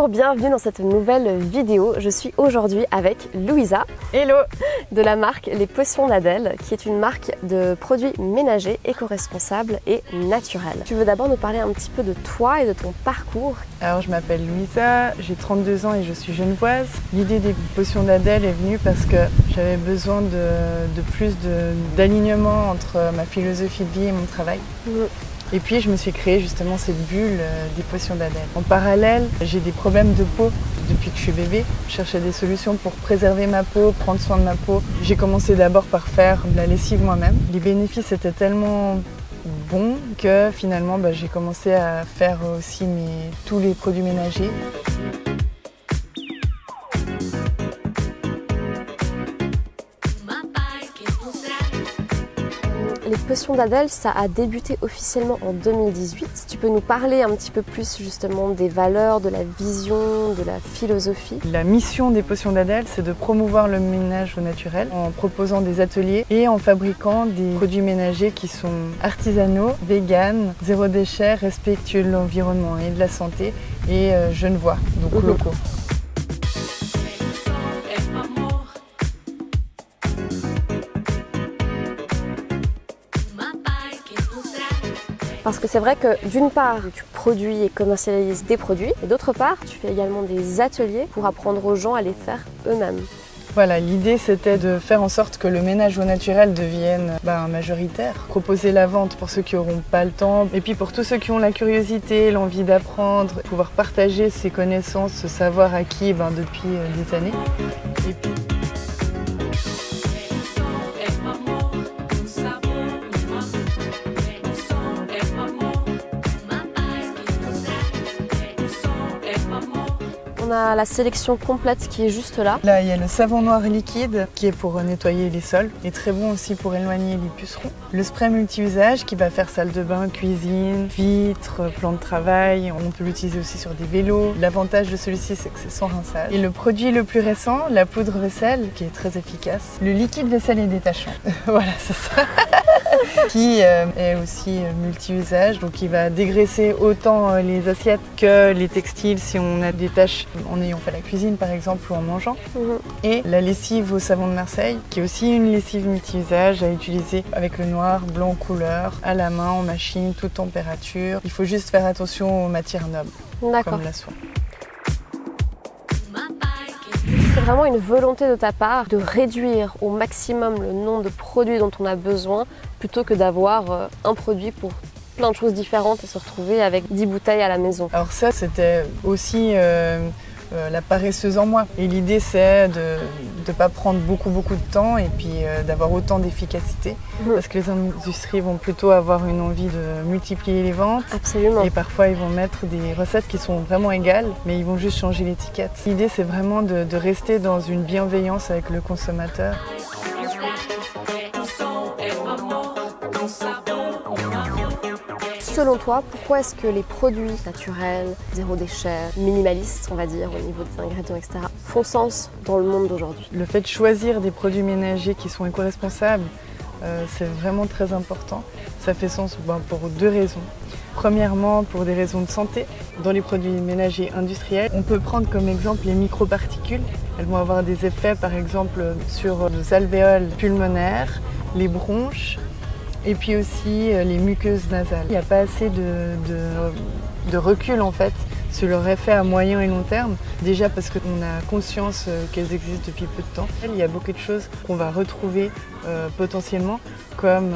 Bonjour, bienvenue dans cette nouvelle vidéo. Je suis aujourd'hui avec Louisa. Hello. De la marque Les Potions d'Adèle, qui est une marque de produits ménagers éco-responsables et naturels. Tu veux d'abord nous parler un petit peu de toi et de ton parcours? Alors je m'appelle Louisa, j'ai 32 ans et je suis genevoise. L'idée des Potions d'Adèle est venue parce que j'avais besoin de plus d'alignement entre ma philosophie de vie et mon travail. Et puis je me suis créé justement cette bulle des Potions d'Adèle. En parallèle, j'ai des problèmes de peau depuis que je suis bébé. Je cherchais des solutions pour préserver ma peau, prendre soin de ma peau. J'ai commencé d'abord par faire de la lessive moi-même. Les bénéfices étaient tellement bons que finalement j'ai commencé à faire aussi tous les produits ménagers. Les Potions d'Adèle, ça a débuté officiellement en 2018. Si tu peux nous parler un petit peu plus justement des valeurs, de la vision, de la philosophie. La mission des Potions d'Adèle, c'est de promouvoir le ménage au naturel en proposant des ateliers et en fabriquant des produits ménagers qui sont artisanaux, véganes, zéro déchet, respectueux de l'environnement et de la santé et genevois, donc locaux. Parce que c'est vrai que d'une part, tu produis et commercialises des produits, et d'autre part, tu fais également des ateliers pour apprendre aux gens à les faire eux-mêmes. Voilà, l'idée c'était de faire en sorte que le ménage au naturel devienne majoritaire. Proposer la vente pour ceux qui n'auront pas le temps, et puis pour tous ceux qui ont la curiosité, l'envie d'apprendre, pouvoir partager ces connaissances, ce savoir acquis depuis des années. Et puis... On a la sélection complète qui est juste là. Là, il y a le savon noir liquide qui est pour nettoyer les sols et très bon aussi pour éloigner les pucerons. Le spray multi-usage qui va faire salle de bain, cuisine, vitres, plan de travail. On peut l'utiliser aussi sur des vélos. L'avantage de celui-ci, c'est que c'est sans rinçage. Et le produit le plus récent, la poudre vaisselle, qui est très efficace. Le liquide vaisselle et détachant. Voilà, c'est ça. Qui est aussi multi-usage, donc il va dégraisser autant les assiettes que les textiles si on a des tâches en ayant fait la cuisine par exemple ou en mangeant. Et la lessive au savon de Marseille, qui est aussi une lessive multi-usage à utiliser avec le noir, blanc couleur, à la main, en machine, toute température. Il faut juste faire attention aux matières nobles, comme la soie. C'est vraiment une volonté de ta part de réduire au maximum le nombre de produits dont on a besoin plutôt que d'avoir un produit pour plein de choses différentes et se retrouver avec 10 bouteilles à la maison. Alors ça, c'était aussi la paresseuse en moi. Et l'idée, c'est de ne pas prendre beaucoup de temps et puis d'avoir autant d'efficacité. Parce que les industries vont plutôt avoir une envie de multiplier les ventes. Absolument. Et parfois, ils vont mettre des recettes qui sont vraiment égales, mais ils vont juste changer l'étiquette. L'idée, c'est vraiment de rester dans une bienveillance avec le consommateur. Selon toi, pourquoi est-ce que les produits naturels, zéro déchet, minimalistes, on va dire, au niveau des ingrédients, etc., font sens dans le monde d'aujourd'hui? Le fait de choisir des produits ménagers qui sont éco-responsables, c'est vraiment très important. Ça fait sens pour deux raisons. Premièrement, pour des raisons de santé. Dans les produits ménagers industriels, on peut prendre comme exemple les microparticules. Elles vont avoir des effets, par exemple, sur nos alvéoles pulmonaires, les bronches, et puis aussi les muqueuses nasales. Il n'y a pas assez de recul en fait sur leur effet à moyen et long terme. Déjà parce qu'on a conscience qu'elles existent depuis peu de temps. Il y a beaucoup de choses qu'on va retrouver potentiellement comme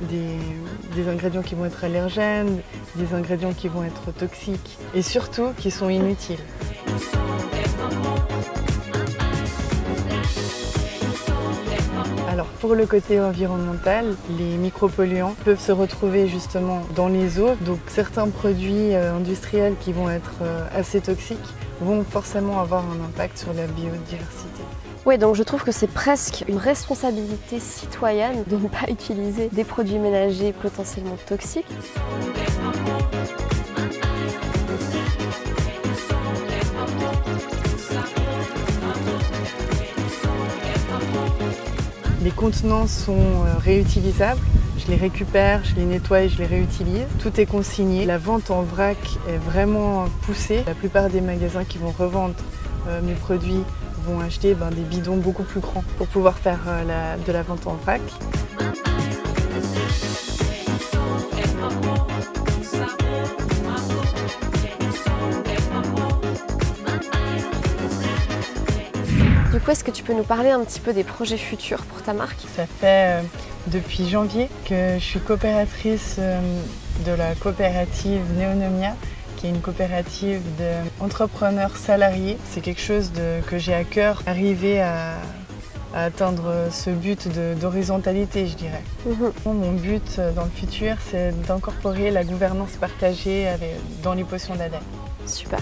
des ingrédients qui vont être allergènes, des ingrédients qui vont être toxiques et surtout qui sont inutiles. Alors pour le côté environnemental, les micropolluants peuvent se retrouver justement dans les eaux. Donc certains produits industriels qui vont être assez toxiques vont forcément avoir un impact sur la biodiversité. Oui, donc je trouve que c'est presque une responsabilité citoyenne de ne pas utiliser des produits ménagers potentiellement toxiques. Les contenants sont réutilisables. Je les récupère, je les nettoie et je les réutilise. Tout est consigné. La vente en vrac est vraiment poussée. La plupart des magasins qui vont revendre mes produits vont acheter des bidons beaucoup plus grands pour pouvoir faire de la vente en vrac. Du coup, est-ce que tu peux nous parler un petit peu des projets futurs pour ta marque? Ça fait depuis janvier que je suis coopératrice de la coopérative Neonomia, qui est une coopérative d'entrepreneurs salariés. C'est quelque chose que j'ai à cœur, arriver à atteindre ce but d'horizontalité, je dirais. Mon but dans le futur, c'est d'incorporer la gouvernance partagée dans les potions d'Adèle. Super.